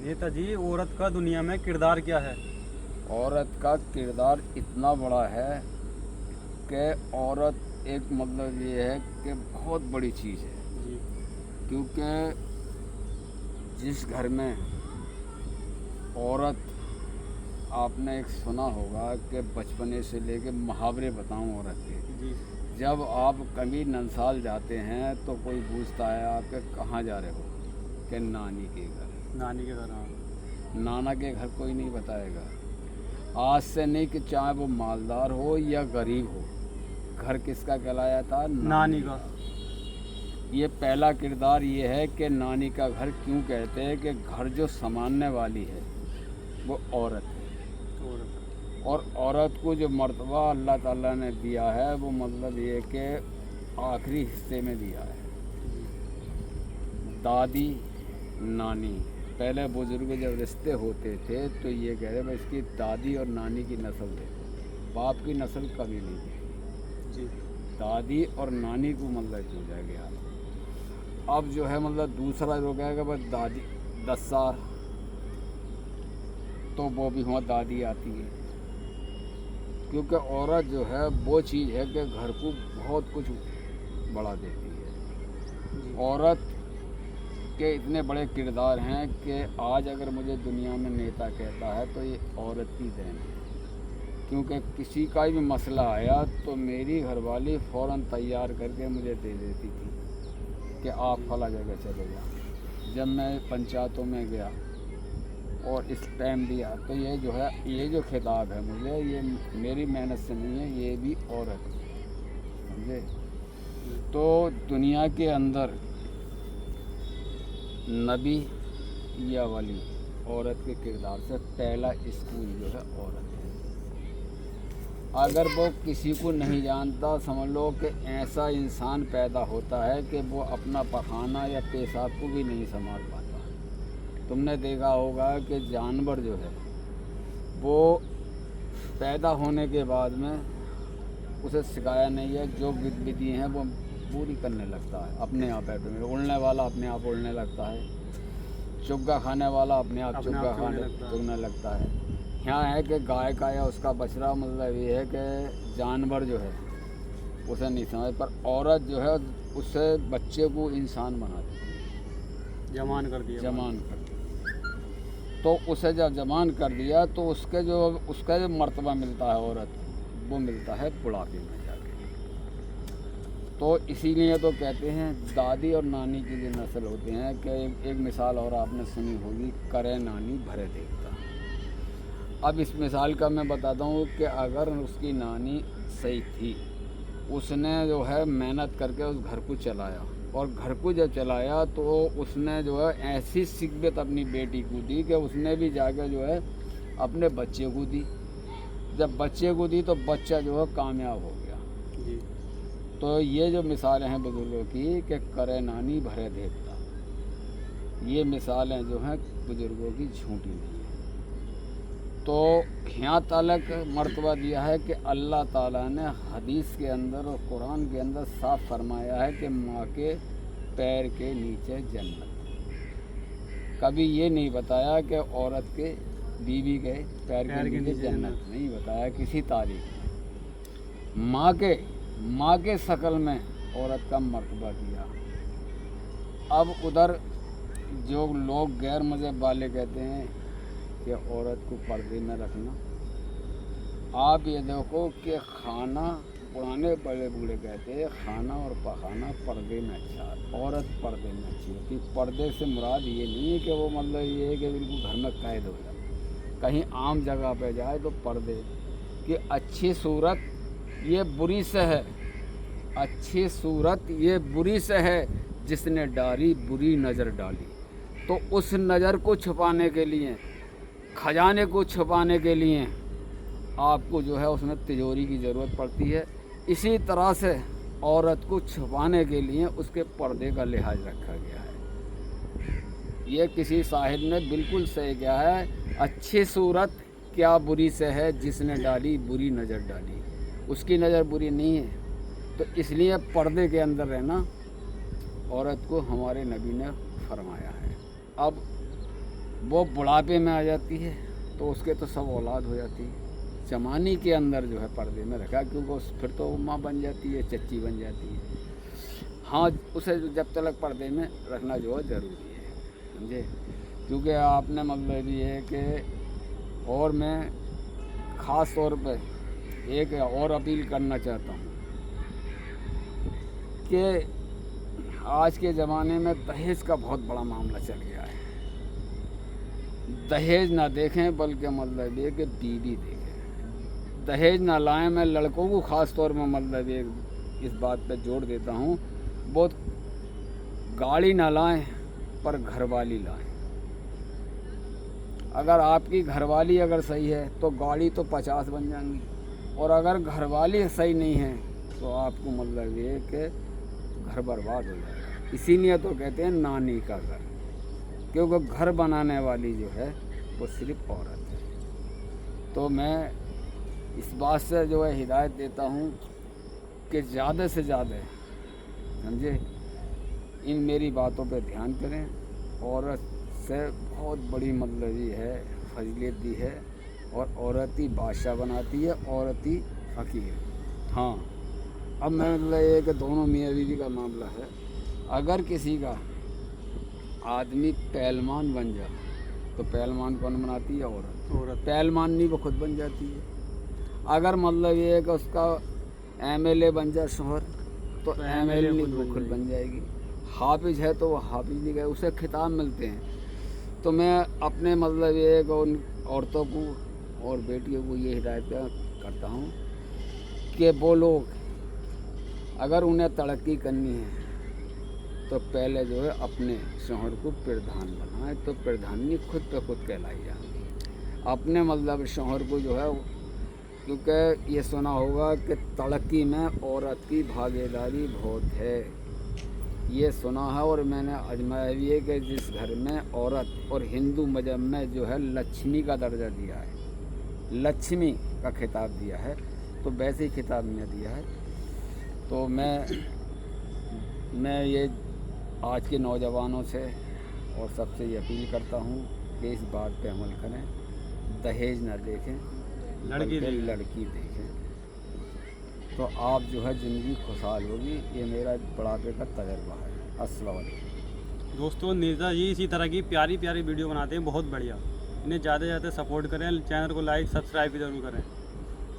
नेताजी, औरत का दुनिया में किरदार क्या है? औरत का किरदार इतना बड़ा है कि औरत एक मतलब ये है कि बहुत बड़ी चीज़ है, जी क्योंकि जिस घर में औरत, आपने एक सुना होगा कि बचपने से लेके मुहावरे बताऊं औरत के, जी जब आप कभी ननसाल जाते हैं तो कोई पूछता है आपके कहाँ जा रहे हो, कि नानी के घर। नानी के घर। हाँ नाना के घर कोई नहीं बताएगा। आज से नहीं कि चाहे वो मालदार हो या गरीब हो, घर किसका कहलाया था? नानी का। ये पहला किरदार ये है कि नानी का घर क्यों कहते हैं कि घर जो संभालने वाली है वो औरत है। औरत। और औरत को जो मर्तबा अल्लाह ताला ने दिया है वो मतलब ये कि आखिरी हिस्से में दिया है। दादी, नानी, पहले बुजुर्ग जब रिश्ते होते थे तो ये कह रहे भाई इसकी दादी और नानी की नस्ल देखो, बाप की नस्ल कभी नहीं देखी। जी दादी और नानी को मतलब पूछा गया। अब जो है मतलब दूसरा जो कहेगा बस दादी 10 साल, तो वो भी वहाँ दादी आती है, क्योंकि औरत जो है वो चीज़ है कि घर को बहुत कुछ बढ़ा देती है। औरत के इतने बड़े किरदार हैं कि आज अगर मुझे दुनिया में नेता कहता है तो ये औरत की देन है, क्योंकि किसी का भी मसला आया तो मेरी घरवाली फ़ौरन तैयार करके मुझे दे देती थी कि आप फला जगह चले जाओ। जब मैं पंचायतों में गया और इस टाइम दिया तो ये जो है, ये जो खिताब है मुझे, ये मेरी मेहनत से नहीं है, ये भी औरत समझे। तो दुनिया के अंदर नबी या वली औरत के किरदार से पहला स्कूल जो है औरत है। अगर वो किसी को नहीं जानता, समझ लो कि ऐसा इंसान पैदा होता है कि वो अपना पखाना या पेशाब को भी नहीं संभाल पाता। तुमने देखा होगा कि जानवर जो है वो पैदा होने के बाद में उसे सिखाया नहीं है, जो गतिविधि हैं वो पूरी करने लगता है अपने आप। उड़ने वाला अपने आप उड़ने लगता है, चुग्गा खाने वाला अपने आप चुग्गा चुगने लगता है। यहाँ है कि गाय का या उसका बछड़ा, मतलब ये है कि जानवर जो है उसे नहीं समझ, पर औरत जो है उससे बच्चे को इंसान बनाती है, जमान कर दिया। जमान कर दिया। तो उसे जब जमान कर दिया तो उसका जो मर्तबा मिलता है औरत को, वो मिलता है बुढ़ापे में जाके। तो इसीलिए तो कहते हैं दादी और नानी की जो नस्ल होते हैं कि एक मिसाल और आपने सुनी होगी, करे नानी भरे देखता। अब इस मिसाल का मैं बताता हूँ कि अगर उसकी नानी सही थी, उसने जो है मेहनत करके उस घर को चलाया, और घर को जब चलाया तो उसने जो है ऐसी सिक्बत अपनी बेटी को दी कि उसने भी जाकर जो है अपने बच्चे को दी। जब बच्चे को दी तो बच्चा जो है कामयाब हो गया। जी तो ये जो मिसालें हैं बुजुर्गों की कि करे नानी भरे देखता, ये मिसालें जो हैं बुजुर्गों की झूठी नहीं है। तो यहाँ तलक मर्तबा दिया है कि अल्लाह ताला ने हदीस के अंदर और कुरान के अंदर साफ फरमाया है कि माँ के पैर के नीचे जन्नत। कभी ये नहीं बताया कि औरत के बीवी के पैर के नीचे जन्नत, नहीं बताया किसी तारीख में। माँ के शकल में औरत का मर्तबा दिया। अब उधर जो लोग गैर मज़हब वाले कहते हैं कि औरत को पर्दे में रखना, आप ये देखो कि खाना, पुराने बड़े बूढ़े कहते हैं खाना और पकाना पर्दे में अच्छा है, औरत पर्दे में अच्छी होती। पर्दे से मुराद ये नहीं है कि वो मतलब ये है कि बिल्कुल घर में कैद हो जाए, कहीं आम जगह पे जाए तो पर्दे कि अच्छी सूरत ये बुरी से है, अच्छी सूरत ये बुरी से है, जिसने डाली बुरी नज़र डाली। तो उस नज़र को छुपाने के लिए, खजाने को छुपाने के लिए आपको जो है उसमें तिजोरी की ज़रूरत पड़ती है। इसी तरह से औरत को छुपाने के लिए उसके पर्दे का लिहाज रखा गया है। ये किसी साहिब ने बिल्कुल सही कहा है, अच्छी सूरत क्या बुरी से है, जिसने डाली बुरी नज़र डाली। उसकी नज़र बुरी नहीं है, तो इसलिए पर्दे के अंदर रहना औरत को हमारे नबी ने फरमाया है। अब वो बुढ़ापे में आ जाती है तो उसके तो सब औलाद हो जाती है। जमानी के अंदर जो है पर्दे में रखा, क्योंकि फिर तो माँ बन जाती है, चच्ची बन जाती है। हाँ, उसे जब तक पर्दे में रखना जो है ज़रूरी है, समझे। क्योंकि आपने मतलब ये है कि, और मैं ख़ास तौर पर एक और अपील करना चाहता हूँ कि आज के ज़माने में दहेज का बहुत बड़ा मामला चल गया है। दहेज ना देखें बल्कि मतलब ये कि बीवी देखें, दहेज ना लाएं। मैं लड़कों को ख़ास तौर में मतलब ये इस बात पे जोर देता हूँ, बहुत गाड़ी ना लाएं पर घरवाली लाएं। अगर आपकी घरवाली अगर सही है तो गाड़ी तो 50 बन जाएंगी, और अगर घरवाली सही नहीं है तो आपको मतलब ये कि घर बर्बाद हो जाएगा। इसीलिए तो कहते हैं नानी का घर, क्योंकि घर बनाने वाली जो है वो सिर्फ औरत है। तो मैं इस बात से जो है हिदायत देता हूँ कि ज़्यादा से ज़्यादा, समझे, इन मेरी बातों पे ध्यान करें। औरत से बहुत बड़ी मतलब ये है फजीलत दी है, और औरत ही बादशाह बनाती है, औरत ही फ़कीर। हाँ, अब मैं मतलब ये कि दोनों मियाँ बीवी का मामला है। अगर किसी का आदमी पहलवान बन जाए तो पहलवान कौन बनाती है? औरत। पहलवान नहीं, वो खुद बन जाती है। अगर मतलब ये है कि उसका एमएलए बन जाए शोहर तो एमएलए वो खुद बन जाएगी। हाफिज है तो वो हाफिज नहीं गए, उसे खिताब मिलते हैं। तो मैं अपने मतलब ये है कि उन औरतों को और बेटियों को ये हिदायत करता हूँ कि वो लोग अगर उन्हें तरक्की करनी है तो पहले जो है अपने शोहर को प्रधान बनाए, तो प्रधानी खुद पे खुद कहलाई जाएगी। अपने मतलब शोहर को जो है, क्योंकि ये सुना होगा कि तरक्की में औरत की भागीदारी बहुत है, ये सुना है और मैंने आजमाया भी है कि जिस घर में औरत और हिंदू मजहब में जो है लक्ष्मी का दर्जा दिया है, लक्ष्मी का खिताब दिया है, तो वैसे ही खिताब में दिया है। तो मैं ये आज के नौजवानों से और सबसे ये अपील करता हूँ कि इस बात पे अमल करें, दहेज ना देखें, लड़की देखें, तो आप जो है ज़िंदगी खुशहाल होगी। ये मेरा बुढ़ापे का तजर्बा है। अस्सलाम वालेकुम। दोस्तों, नीरजा जी इसी तरह की प्यारी प्यारी वीडियो बनाते हैं, बहुत बढ़िया। इन्हें ज़्यादा से ज़्यादा सपोर्ट करें, चैनल को लाइक सब्सक्राइब भी ज़रूर करें।